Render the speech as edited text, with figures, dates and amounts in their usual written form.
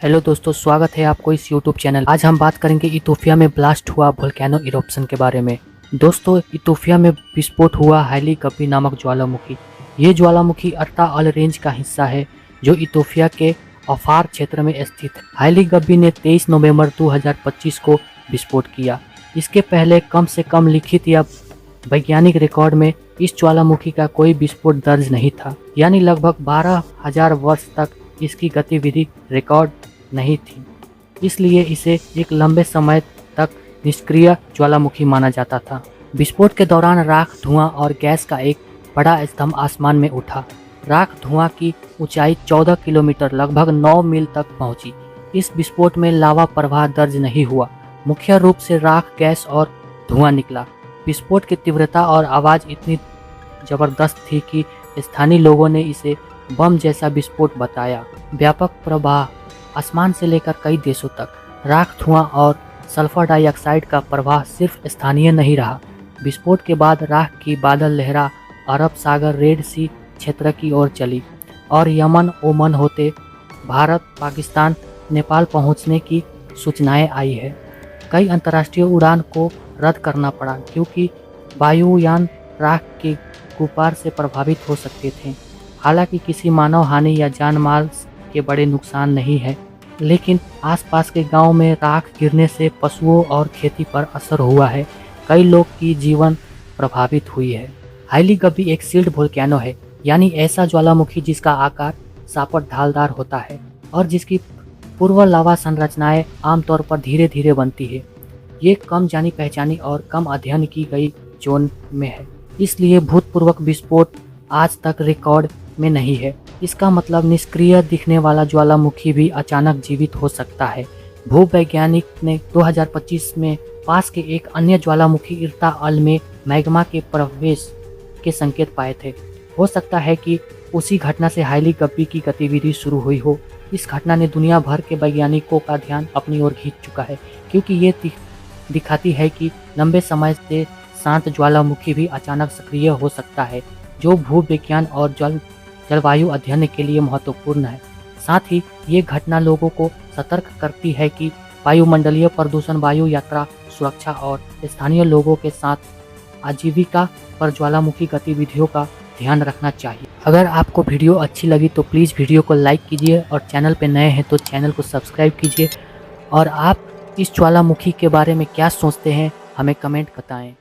Hello दोस्तों, स्वागत है आपको इस यूट्यूब चैनल। आज हम बात करेंगे इथोपिया में ब्लास्ट हुआ वोल्केनो इरप्शन के बारे में। दोस्तों, इथोपिया में विस्फोट हुआ हाइली गब्बी नामक ज्वालामुखी। ये ज्वालामुखी अट्टा अल रेंज का हिस्सा है जो इथोपिया के अफार क्षेत्र में स्थित है। हाइली गब्बी ने 23 नवंबर 2025 को विस्फोट किया। इसके पहले कम से कम लिखित या वैज्ञानिक रिकॉर्ड में इस ज्वालामुखी का कोई विस्फोट दर्ज नहीं था, यानी लगभग 12,000 वर्ष तक इसकी गतिविधि रिकॉर्ड नहीं थी। इसलिए इसे एक लंबे समय तक निष्क्रिय ज्वालामुखी माना जाता था। विस्फोट के दौरान राख, धुआं और गैस का एक बड़ा स्तंभ आसमान में उठा। राख धुआं की ऊंचाई 14 किलोमीटर लगभग 9 मील तक पहुंची। इस विस्फोट में लावा प्रवाह दर्ज नहीं हुआ, मुख्य रूप से राख, गैस और धुआं निकला। विस्फोट की तीव्रता और आवाज़ इतनी जबरदस्त थी कि स्थानीय लोगों ने इसे बम जैसा विस्फोट बताया। व्यापक प्रवाह आसमान से लेकर कई देशों तक। राख, धुआं और सल्फर डाइऑक्साइड का प्रवाह सिर्फ स्थानीय नहीं रहा। विस्फोट के बाद राख की बादल लहरा अरब सागर, रेड सी क्षेत्र की ओर चली और यमन, ओमान होते भारत, पाकिस्तान, नेपाल पहुंचने की सूचनाएं आई है। कई अंतर्राष्ट्रीय उड़ान को रद्द करना पड़ा क्योंकि वायुयान राख के गुब्बार से प्रभावित हो सकते थे। हालांकि किसी मानव हानि या जान माल के बड़े नुकसान नहीं है, लेकिन आसपास के गांव में राख गिरने से पशुओं और खेती पर असर हुआ है। कई लोग की जीवन प्रभावित हुई है। हाइली गब्बी एक सील्ड वोल्केनो है, यानी ऐसा ज्वालामुखी जिसका आकार सापट ढालदार होता है और जिसकी पूर्व लावा संरचनाएं आमतौर पर धीरे धीरे बनती है। ये कम जानी पहचानी और कम अध्ययन की गई जोन में है, इसलिए भूतपूर्वक विस्फोट आज तक रिकॉर्ड में नहीं है। इसका मतलब निष्क्रिय दिखने वाला ज्वालामुखी भी अचानक जीवित हो सकता है। भूवैज्ञानिक ने 2025 में पास के एक अन्य ज्वालामुखी इर्ता अल में मैग्मा के प्रवेश के संकेत पाए थे। हो सकता है कि उसी घटना से हाइली गब्बी की गतिविधि शुरू हुई हो। इस घटना ने दुनिया भर के वैज्ञानिकों का ध्यान अपनी ओर खींच चुका है, क्योंकि ये दिखाती है कि लंबे समय से शांत ज्वालामुखी भी अचानक सक्रिय हो सकता है, जो भूविज्ञान और जलवायु अध्ययन के लिए महत्वपूर्ण है। साथ ही ये घटना लोगों को सतर्क करती है कि वायुमंडलीय प्रदूषण, वायु यात्रा सुरक्षा और स्थानीय लोगों के साथ आजीविका पर ज्वालामुखी गतिविधियों का ध्यान रखना चाहिए। अगर आपको वीडियो अच्छी लगी तो प्लीज़ वीडियो को लाइक कीजिए और चैनल पर नए हैं तो चैनल को सब्सक्राइब कीजिए। और आप इस ज्वालामुखी के बारे में क्या सोचते हैं, हमें कमेंट बताएं।